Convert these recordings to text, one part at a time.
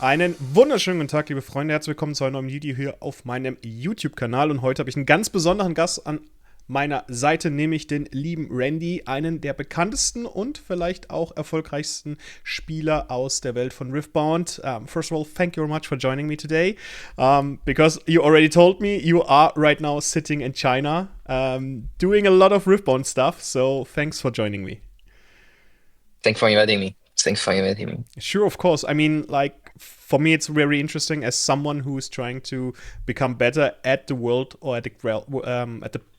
Einen wunderschönen guten Tag, liebe Freunde. Herzlich willkommen zu einem neuen Video hier auf meinem YouTube-Kanal. Und heute habe ich einen ganz besonderen Gast an meiner Seite, nämlich den lieben Randyyy, einen der bekanntesten und vielleicht auch erfolgreichsten Spieler aus der Welt von Riftbound. First of all, thank you very much for joining me today. Because you already told me you are right now sitting in China, doing a lot of Riftbound stuff. So thanks for joining me. Thanks for inviting me. Thanks for inviting me. Sure, of course. I mean, like, for me, it's very interesting as someone who is trying to become better at the world or at the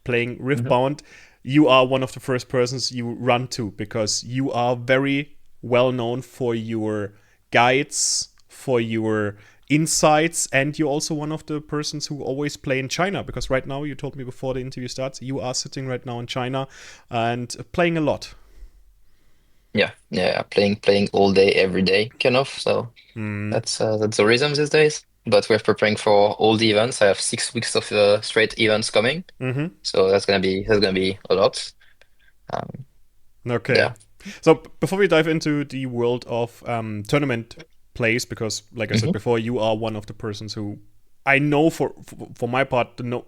playing Mhm. Riftbound. You are one of the first persons you run to because you are very well known for your guides, for your insights, and you're also one of the persons who always play in China because right now, you told me before the interview starts, you are sitting right now in China and playing a lot. Yeah. Playing all day, every day, kind of. So Mm. that's the rhythm these days. But we're preparing for all the events. I have 6 weeks of straight events coming, Mm-hmm. so that's gonna be a lot. Um, Okay. yeah. So before we dive into the world of tournament plays, because like I said hmm before, you are one of the persons who I know for my part the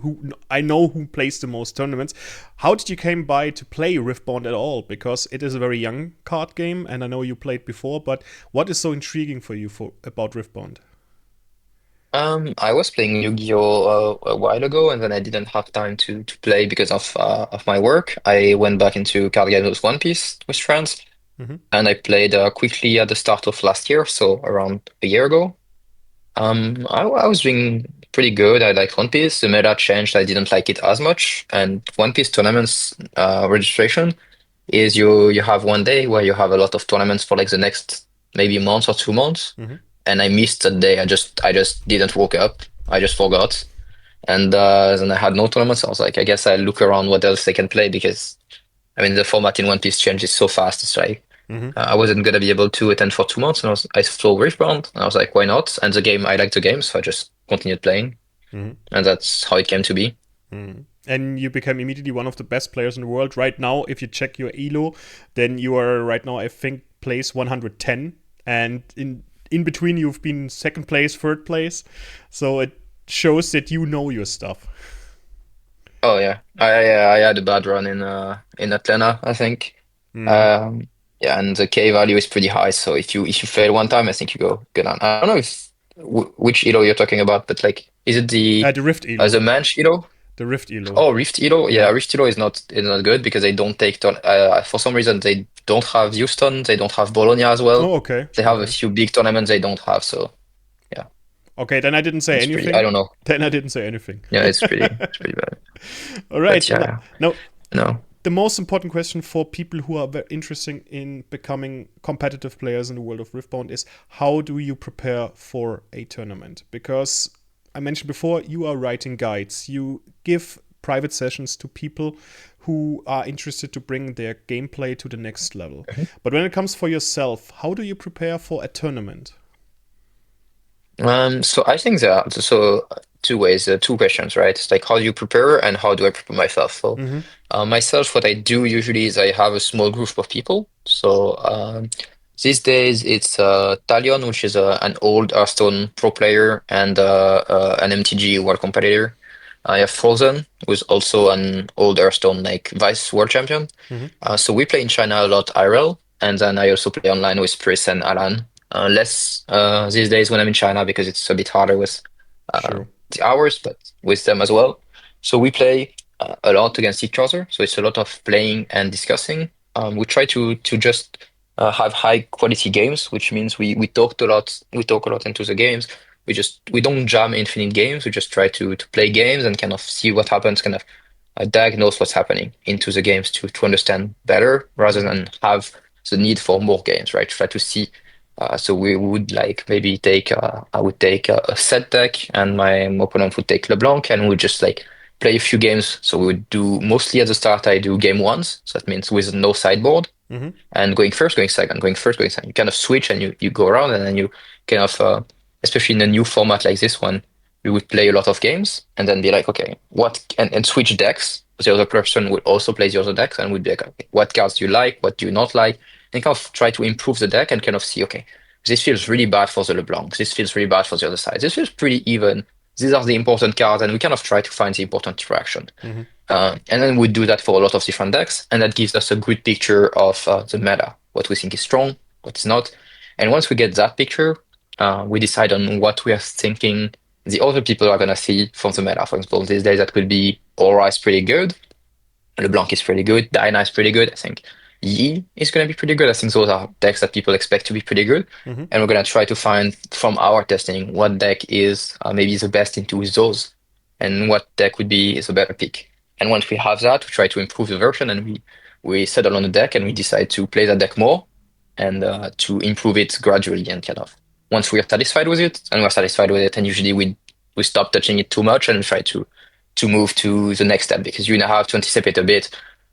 who I know who plays the most tournaments. How did you came by to play Riftbound at all? Because it is a very young card game, and I know you played before. But what is so intriguing for you for about Riftbound? I was playing Yu-Gi-Oh a while ago, and then I didn't have time to play because of my work. I went back into card games with One Piece with friends, Mm-hmm. and I played quickly at the start of last year, so around a year ago. I was doing pretty good. I liked One Piece. The meta changed. I didn't like it as much. And One Piece tournaments registration is you have one day where you have a lot of tournaments for like the next maybe month or 2 months. Mm-hmm. And I missed that day. I just didn't woke up. I just forgot. And then I had no tournaments. I was like, I guess I'll look around what else I can play because I mean the format in One Piece changes so fast. It's like Mm-hmm. I wasn't gonna be able to attend for 2 months, and I saw Riftbound, and I was like, why not? And the game, I liked the game, so I just continued playing, Mm-hmm. and that's how it came to be. Mm. And you become immediately one of the best players in the world. Right now, if you check your elo, then you are right now, I think, place 110. And in between, you've been second place, third place. So it shows that you know your stuff. Oh yeah, I had a bad run in Atlanta, I think. Mm. Um, yeah, and the K value is pretty high, so if you fail one time, I think you go down. I don't know if which elo you're talking about, but like, is it The Rift elo. the Manch elo? The Rift elo. Oh, Rift Elo. Yeah, Yeah. Rift Elo is not good because they don't take for some reason they don't have Houston, they don't have Bologna as well. Oh, okay. They have a Okay. few big tournaments they don't have, so yeah, Okay, then I didn't say it's pretty. I anything. don't know. Then I didn't say anything. Yeah, it's pretty bad. All But right. yeah, Now, no. the most important question for people who are very interested in becoming competitive players in the world of Riftbound is how do you prepare for a tournament? Because I mentioned before, you are writing guides. You give private sessions to people who are interested to bring their gameplay to the next level. Mhm. But when it comes for yourself, how do you prepare for a tournament? So I think there are two ways, two questions, right? It's like how do you prepare and how do I prepare myself? So Mm-hmm. myself, what I do usually is I have a small group of people. So these days it's Talion, which is an old Hearthstone pro player and an MTG world competitor. I have Frozen, who's also an old Hearthstone like vice world champion. Mm-hmm. So we play in China a lot IRL, and then I also play online with Chris and Alan. Less these days when I'm in China because it's a bit harder with uh, Sure. the hours, but with them as well. So we play a lot against each other. So it's a lot of playing and discussing. We try to just have high quality games, which means we talked a lot. We talk a lot into the games. We don't jam infinite games. We just try to play games and kind of see what happens, kind of diagnose what's happening into the games to understand better rather Mm-hmm. than have the need for more games, right? Try to see. So we would like maybe take I would take a set deck and my opponent would take LeBlanc and we would just like play a few games. So we would do mostly at the start I do game ones. So that means with no sideboard Mm-hmm. and going first, going second, going first, going second. You kind of switch and you go around and then you kind of especially in a new format like this one, we would play a lot of games and then be like, okay, what and switch decks. The other person would also play the other decks and would be like, okay, what cards do you like? What do you not like? And kind of try to improve the deck and kind of see, okay, This feels really bad for the LeBlanc. This feels really bad for the other side. This feels pretty even. These are the important cards, and we kind of try to find the important interaction. Mm-hmm. And then we do that for a lot of different decks, and that gives us a good picture of the meta, what we think is strong, what is not. And once we get that picture, we decide on what we are thinking the other people are going to see from the meta. For example, these days that could be Aura is pretty good, LeBlanc is pretty good, einer is pretty good. I think Yi is going to be pretty good. I think those are decks that people expect to be pretty good. Mm-hmm. And we're going to try to find from our testing what deck is maybe the best into those and what deck would be is a better pick. And once we have that, we try to improve the version and we settle on the deck and we decide to play that deck more and to improve it gradually and kind of once we are satisfied with it and we're satisfied with it and usually we stop touching it too much and we try to move to the next step because you now have to anticipate a bit.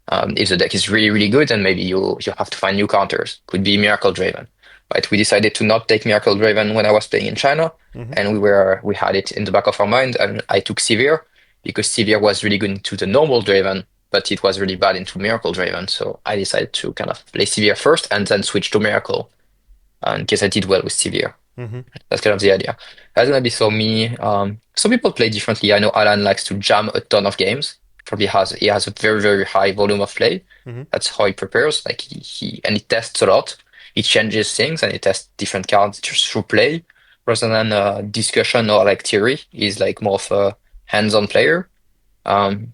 If the deck is really, really good, then maybe you have to find new counters. Could be Miracle Draven. Right? We decided to not take Miracle Draven when I was playing in China, Mm-hmm. and we had it in the back of our mind, and I took Severe because Severe was really good into the normal Draven, but it was really bad into Miracle Draven. So I decided to kind of play Severe first and then switch to Miracle, in case I did well with Severe. Mm-hmm. That's kind of the idea. That's gonna be so me. Some people play differently. I know Alan likes to jam a ton of games. Probably he has a very very high volume of play. Mm-hmm. That's how he prepares. Like he tests a lot. He changes things and he tests different cards just through play rather than discussion or like theory. He's like more of a hands-on player. Um,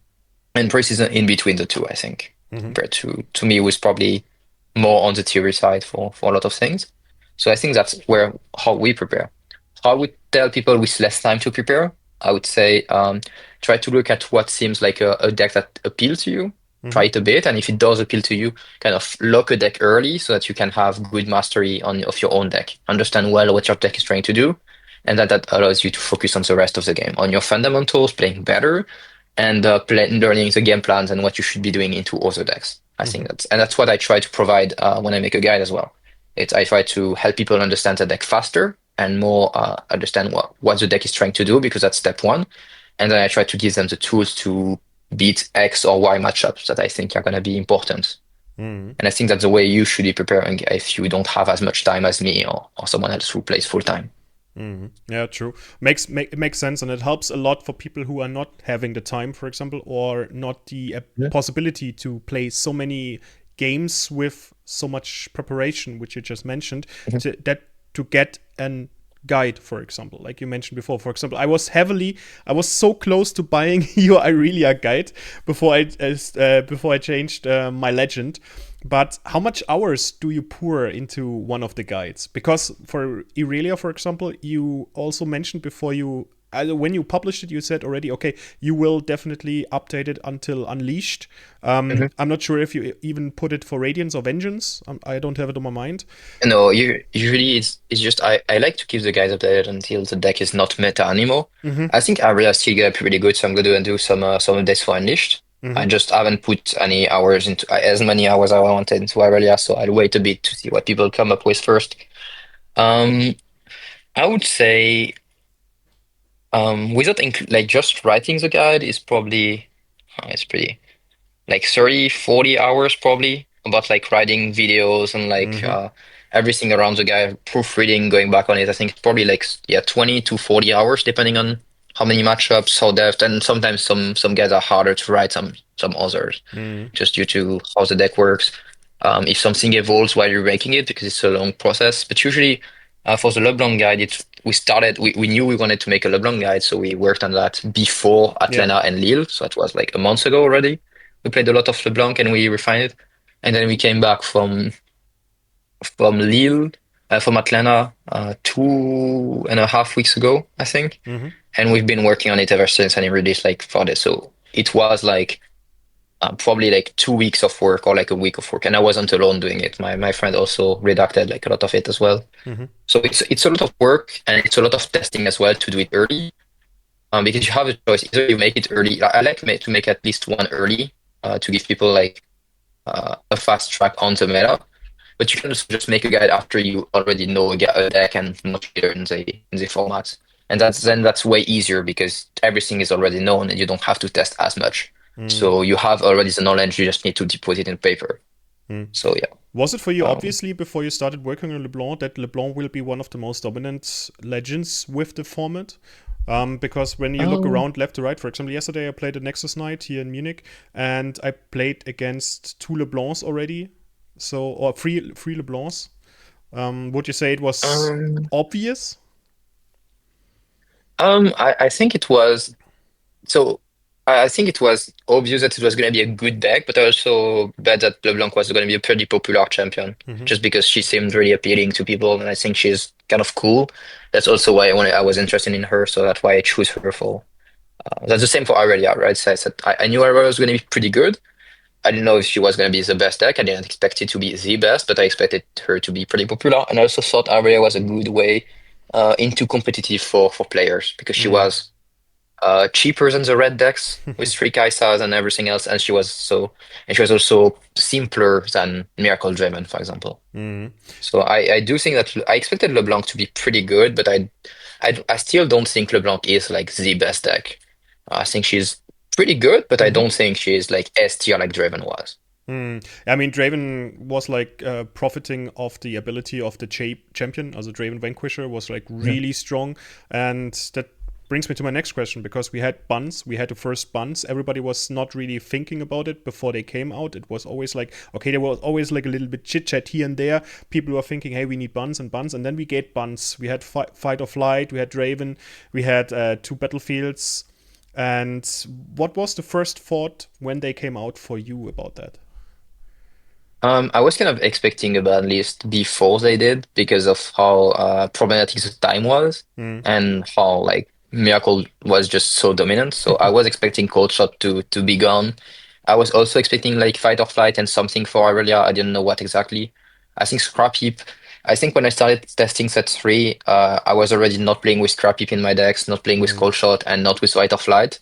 and Brice is in between the two, I think, Mm-hmm. compared to me, who is probably more on the theory side for a lot of things. So I think that's where how we prepare. How I would tell people with less time to prepare, I would say try to look at what seems like a deck that appeals to you. Mm-hmm. Try it a bit, and if it does appeal to you, kind of lock a deck early so that you can have good mastery on of your own deck. Understand well what your deck is trying to do, and that allows you to focus on the rest of the game, on your fundamentals, playing better, and learning the game plans and what you should be doing into other decks. I Mm-hmm. think that's what I try to provide when I make a guide as well. I try to help people understand the deck faster and more understand what the deck is trying to do because that's step one. And then I try to give them the tools to beat X or Y matchups that I think are going to be important. Mm-hmm. And I think that's the way you should be preparing if you don't have as much time as me or someone else who plays full time. Mm-hmm. Yeah, true. It makes sense, and it helps a lot for people who are not having the time, for example, or not the Yeah. possibility to play so many games with so much preparation, which you just mentioned, Mhm. to get an guide, for example, like you mentioned before. For example, I was so close to buying your Irelia guide before I changed my legend. But how much hours do you pour into one of the guides? Because for Irelia, for example, you also mentioned before when you published it, you said already, okay, you will definitely update it until Unleashed. Mhm. I'm not sure if you even put it for Radiance or Vengeance. I don't have it on my mind. No, usually it's just I like to keep the guys updated until the deck is not meta anymore. Mm-hmm. I think Area still get pretty good, so I'm gonna do some updates for Unleashed. Mm-hmm. I just haven't put any hours into as many hours as I wanted into Aurelia, so I'll wait a bit to see what people come up with first. Um, I would say without like just writing the guide is probably it's pretty like 30, 40 hours probably about like writing videos and like Mm-hmm. everything around the guy, proofreading, going back on it. I think it's probably like yeah, 20 to 40 hours depending on how many matchups, how depth, and sometimes some guys are harder to write, some others, Mm-hmm. just due to how the deck works. If something evolves while you're making it because it's a long process. But usually for the LeBlanc guide, we knew we wanted to make a LeBlanc guide, so we worked on that before Yeah. Atlanta and Lille. So it was like a month ago already. We played a lot of LeBlanc and we refined it. And then we came back from Lille, from Atlanta, 2.5 weeks ago, I think. Mm-hmm. And we've been working on it ever since, and it released like Friday. So it was like probably like 2 weeks of work or like a week of work. And I wasn't alone doing it. My friend also redacted like a lot of it as well. Mm-hmm. So it's a lot of work and it's a lot of testing as well to do it early. Because you have a choice. Either you make it early. I like to make at least one early to give people like a fast track on the meta. But you can also just make a guide after you already know a deck and much later in the format. And that's way easier because everything is already known and you don't have to test as much. Mm-hmm. So you have already the knowledge, you just need to put it in paper. So yeah. Was it for you, Um, obviously, before you started working on LeBlanc, that LeBlanc will be one of the most dominant legends with the format? Because when you look um, around left to right, for example, yesterday I played a Nexus night here in Munich, and I played against two LeBlancs already, so or three LeBlancs. Would you say it was um, obvious? I think it was. So I think it was obvious that it was going to be a good deck, but I also bet that LeBlanc was going to be a pretty popular champion, Mm-hmm. just because she seemed really appealing to people, and I think she's kind of cool. That's also why I was interested in her, so that's why I choose her for. That's the same for Aurelia, right? So I said I knew Aurelia was going to be pretty good. I didn't know if she was going to be the best deck. I didn't expect it to be the best, but I expected her to be pretty popular, and I also thought Aurelia was a good way into competitive for players because she Mm. was cheaper than the red decks with three Kaisas and everything else, and she was also simpler than Miracle Draven, for example. Mm. So I do think that I expected LeBlanc to be pretty good, but I still don't think LeBlanc is like the best deck. I think she's pretty good, but I Mm-hmm. don't think she's like S tier like Draven was. Mm. I mean, Draven was like profiting of the ability of the champion, also Draven Vanquisher was like Mhm. really strong, and that brings me to my next question because we had buns, we had the first buns. Everybody was not really thinking about it before they came out. It was always like, okay, there was always like a little bit chit chat here and there. People were thinking, hey, we need buns, and then we get buns. We had Fight or Flight, we had Draven, we had two battlefields. And what was the first thought when they came out for you about that? I was kind of expecting a ban list before they did because of how problematic the time was Mm. and how like Miracle was just so dominant. So I was expecting Cold Shot to be gone. I was also expecting like Fight or Flight and something for Aurelia. I didn't know what exactly. I think Scrap Heap. I think when I started testing set three, I was already not playing with Scrap Heap in my decks, not playing with Mm. Cold Shot, and not with Fight or Flight.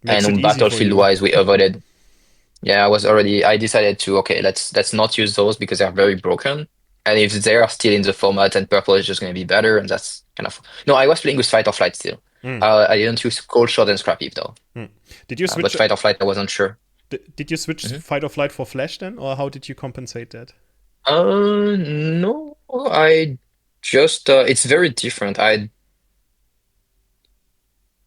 And Makes it on easy for battlefield you. wise, we avoided. Yeah, I decided to, okay, let's not use those because they're very broken. And if they are still in the format, then purple is just going to be better. And that's kind of, no, I was playing with Fight or Flight still. Mm. I didn't use Cold Shot and Scrap Heap though. Mm. Did you But switch? Fight or Flight, I wasn't sure. Did you switch Mhm. Fight or Flight for Flash then, or how did you compensate that? No, I just, it's very different. I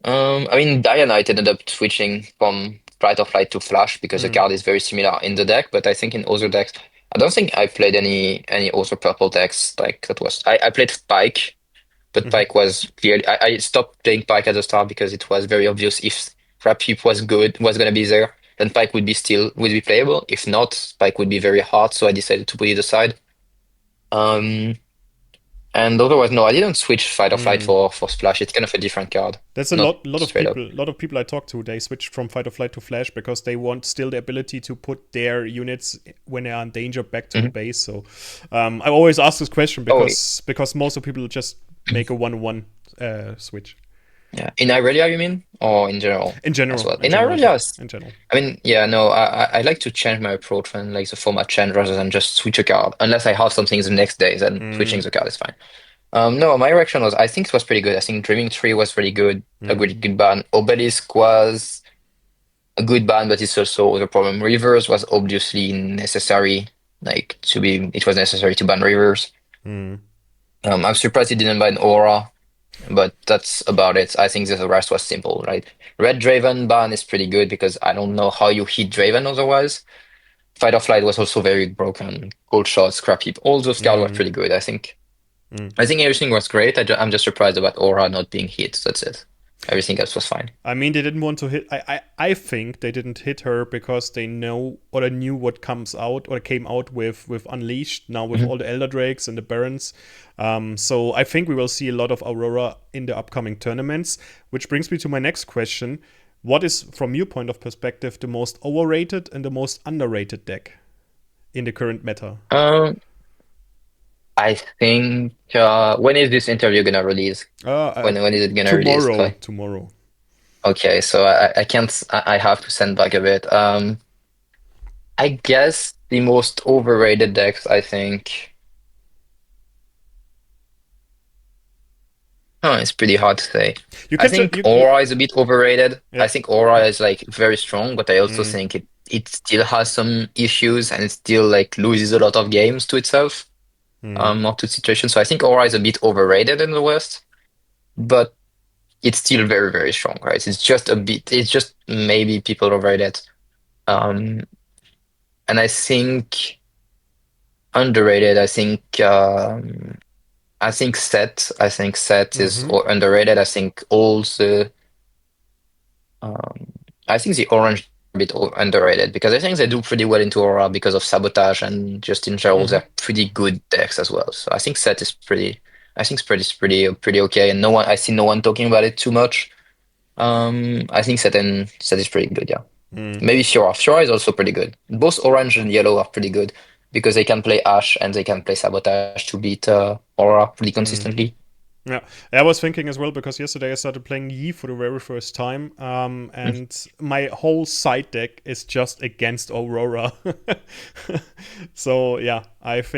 mean, Dianite ended up switching from Fight or Flight to Flash because the Mm. card is very similar in the deck. But I think in other decks, I don't think I played any other purple decks like that was. I played Pike, but Mm-hmm. Pike was clearly. I stopped playing Pike at the start because it was very obvious if Crab Heap was good, was gonna be there, then Pike would be playable. If not, Pike would be very hard. So I decided to put it aside. Um, and otherwise, no, I didn't switch Fight or Flight Mm. for Splash. It's kind of a different card, That's not lot of straight up. people. A lot of people I talk to, they switch from Fight or Flight to Flash because they want still the ability to put their units when they are in danger back to the Mhm. base. So I always ask this question Oh, because most of people just make a 1-1 switch yeah. In Irelia, you mean? Or in general in as general. well? In In general, Irelia, in general. I mean, yeah, no, I like to change my approach when like the format change rather than just switch a card. Unless I have something the next day, then switching Mm. the card is fine. No, my reaction was I think it was pretty good. I think Dreaming Tree was really good, a Mm. good ban. Obelisk was a good ban, but it's also the problem. Rivers was obviously necessary, like to be it was necessary to ban Rivers. Mm. I'm surprised he didn't ban Aura. But that's about it. I think the rest was simple, right? Red Draven ban is pretty good because I don't know how you hit Draven otherwise. Fight or Flight was also very broken. Cold Shot, Scrap Heap, all those cards were Mm. pretty good. Mm. I think everything was great. I'm just surprised about Aura not being hit. That's it. Everything else was fine. I mean, they didn't want to hit. I think they didn't hit her because they know or they knew what comes out or came out with Unleashed now with Mhm. all the Elder Drakes and the Barons. So I think we will see a lot of Aurora in the upcoming tournaments. Which brings me to my next question: what is, from your point of perspective, the most overrated and the most underrated deck in the current meta? Um, I think when is this interview gonna release? Uh, uh, When is it gonna release? tomorrow, Like, tomorrow. okay, so I can't. I have to send back a bit. I guess the most overrated decks, I think. Oh, it's pretty hard to say. You I can think you Aura is a bit overrated. yeah. I think Aura is like very strong, but I also Mm. think it it still has some issues and it still like loses a lot of games to itself, Mm. or to situations. So I think Aura is a bit overrated in the West, but it's still very, very strong, right? It's just a bit, it's just maybe people overrate it. Um, and I think underrated, I think set. I think set is Mm-hmm. underrated. I think also um, I think the orange is a bit underrated because I think they do pretty well into aura because of sabotage and just in general Mm-hmm. they're pretty good decks as well. So I think set is pretty. I think spread is pretty okay, and no one I see no one talking about it too much. I think set is pretty good. Yeah, Mm. maybe Fiora. Fiora is also pretty good. Both orange and yellow are pretty good because they can play Ash and they can play sabotage to beat aura pretty Mm-hmm. consistently. Yeah, I was thinking as well because yesterday I started playing Yi for the very first time, and my whole side deck is just against Aurora. So yeah,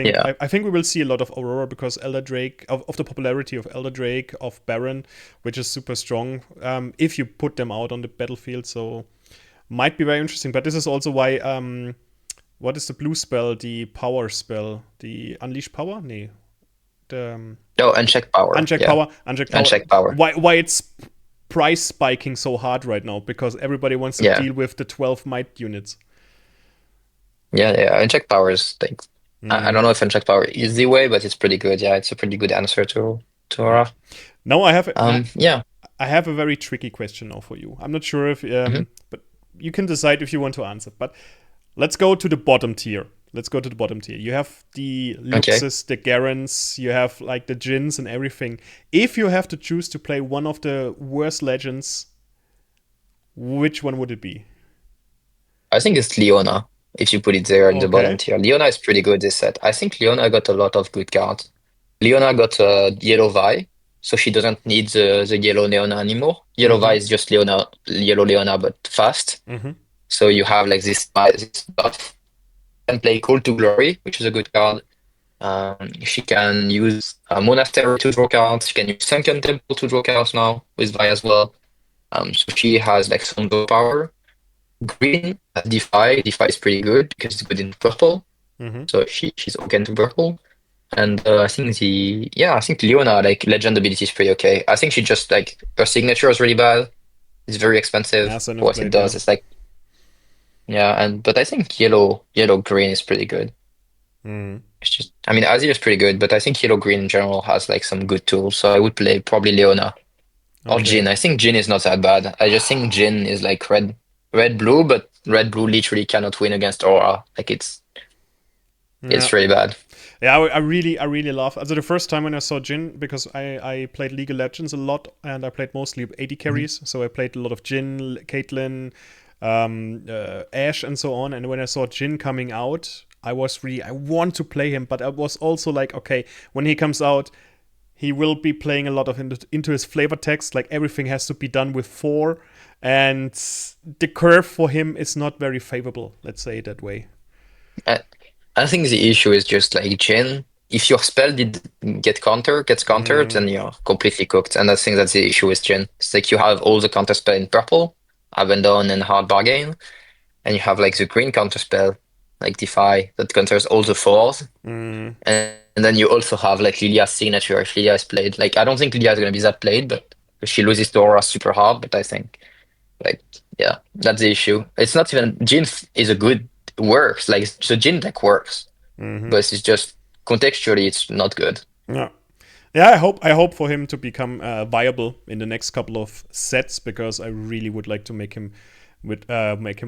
Yeah. I think we will see a lot of Aurora because Elder Drake of the popularity of Elder Drake of Baron, which is super strong. If you put them out on the battlefield, so might be very interesting. But this is also why what is the blue spell, the power spell, the unleash power? Nee, the No, uncheck power. uncheck Yeah, power, uncheck power. uncheck power. Why it's price spiking so hard right now? Because everybody wants to Yeah. deal with the 12 might units. Yeah, yeah. Uncheck power is like I Mm, don't know if uncheck power is the way, but it's pretty good. Yeah, it's a pretty good answer to yeah. Aura. Now Yeah. I have a very tricky question now for you. I'm not sure if Hmm. but you can decide if you want to answer. But let's go to the bottom tier. Let's go to the bottom tier. You have the Okay. Luxes, the Garens, you have like the Jins and everything. If you have to choose to play one of the worst legends, which one would it be? I think it's Leona, if you put it there in the bottom Okay. tier. Leona is pretty good this set. I think Leona got a lot of good cards. Leona got yellow Vi, so she doesn't need the yellow Leona anymore. Yellow Vi Mm-hmm. is just Leona, yellow Leona, but fast. Mm-hmm. So you have like this buff. Can play Call to Glory, which is a good card. She can use Monastery to draw cards. She can use Sunken Temple to draw cards now with Vi as well. So she has like some draw power. Green has Defy. Defy is pretty good because it's good in purple. Mm-hmm. So she's okay into purple. And I think Leona like legend ability is pretty okay. I think she just like her signature is really bad. It's very Yeah, expensive Son for of what it Blade, yeah. does. It's like but I think yellow green is pretty good. Mm. It's just, I mean, Azir is pretty good, but I think Yellow Green in general has like some good tools. So I would play probably Leona or Okay. Jin. I think Jin is not that bad. I just think Jin is like red blue, but red blue literally cannot win against Aura. Like Yeah. it's really bad. Yeah, I really love. Also, the first time when I saw Jin, because I played League of Legends a lot and I played mostly AD Mhm. carries, so I played a lot of Jin, Caitlyn, Ashe, and so on. And when I saw Jin coming out, I want to play him, but I was also like, okay, when he comes out, he will be playing a lot of into his flavor text. Like everything has to be done with four, and the curve for him is not very favorable. Let's say it that way. I, I think the issue is just like Jin. If your spell did gets countered, Mm, then you're completely cooked. And I think that's the issue with Jin. It's like you have all the counter spell in purple, Abandon and Hard Bargain, and you have like the green counter spell, like Defy, that counters all the fours. mm, And then you also have like Lilia's signature if Lilia is played. Like I don't think Lilia is gonna be that played, but she loses to Aura super hard. But I think like yeah, that's the issue. It's not even Jin is a good works. Like so Jin deck works, mm-hmm. but it's just contextually it's not good. Yeah. Yeah, I hope for him to become viable in the next couple of sets because I really would like to make him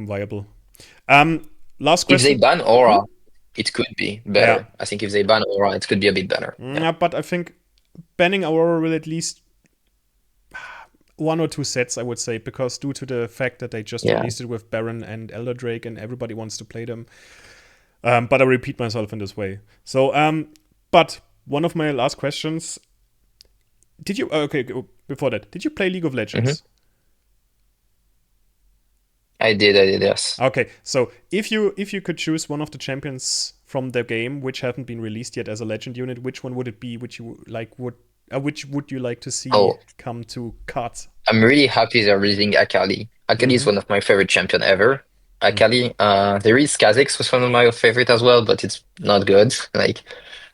viable. Um, Last If they question. ban Hmm? Aura, it could be Yeah. better. I think if they ban Aura, it could be a bit better. Yeah. Yeah, but I think banning Aurora will at least one or two sets, I would say, because due to the fact that they just Yeah. released it with Baron and Elder Drake and everybody wants to play them. But I repeat myself in this way. So, but one of my last questions: did you okay before that? Did you play League of Hmm. Legends? I did, yes. Okay, so if you could choose one of the champions from the game which haven't been released yet as a legend unit, which one would it be? Which would you like to see Oh, come to cards? I'm really happy they're releasing Akali. Akali is Mm-hmm. one of my favorite champion ever. Akali. There is Kha'Zix, was one of my favorite as well, but it's not good. Like,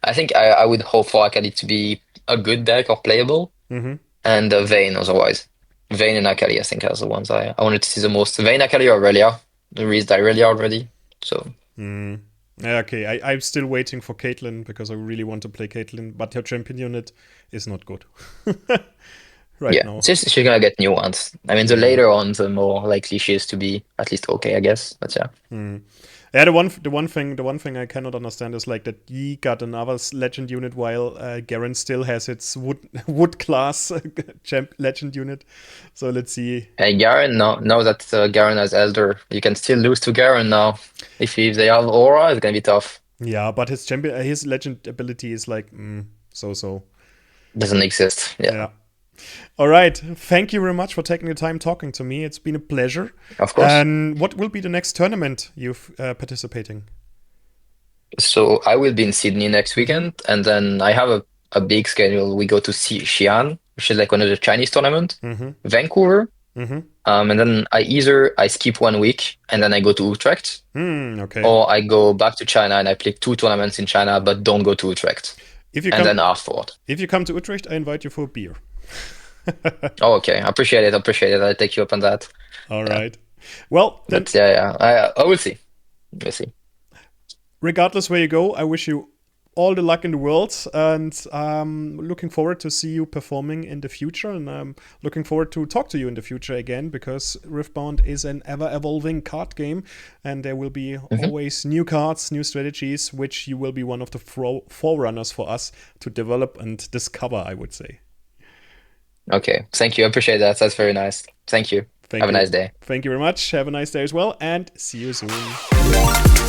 I think I would hope for Akali to be a good deck or playable, Mm-hmm. and Vayne otherwise. Vayne and Akali, I think, are the ones I wanted to see the most. Vayne, Akali, or Aurelia. There is Aurelia already, so Mm. Yeah, okay, I'm still waiting for Caitlyn because I really want to play Caitlyn, but her champion unit is not good right yeah. now. Since she's gonna get new ones. I mean, the Yeah. later on, the more likely she is to be at least okay, I guess. But yeah. Mm. Yeah, the one thing I cannot understand is like that Yi got another legend unit while Garen still has its wood class legend unit. So let's see. Hey, Garen, now that Garen has Elder, you can still lose to Garen now. If they have Aura, it's gonna be tough. Yeah, but his legend ability is like so. Doesn't exist. Yeah, Yeah. All right. Thank you very much for taking the time talking to me. It's been a pleasure. of course. And what will be the next tournament you've participating? So I will be in Sydney next Mm-hmm. weekend, and then I have a big schedule. We go to Xi'an, which is like one of the Chinese tournament, Mm-hmm. Vancouver, Mm-hmm. and then I skip 1 week and then I go to Utrecht, Okay. or I go back to China and I play 2 tournaments in China, but don't go to Utrecht, If you and come then afterward. if you come to Utrecht, I invite you for a beer. Oh, okay. Appreciate it. Appreciate it. I'll take you up on that. All Yeah. right. Well, then, But yeah. I will see. We'll see. regardless where you go, I wish you all the luck in the world, and looking forward to see you performing in the future, and I'm looking forward to talk to you in the future again because Riftbound is an ever-evolving card game, and there will be Mhm. always new cards, new strategies, which you will be one of the forerunners for us to develop and discover, I would say. Okay. Thank you. I appreciate that. That's very nice. Thank you. Thank Have a you. nice day. Thank you very much. Have a nice day as well, and see you soon.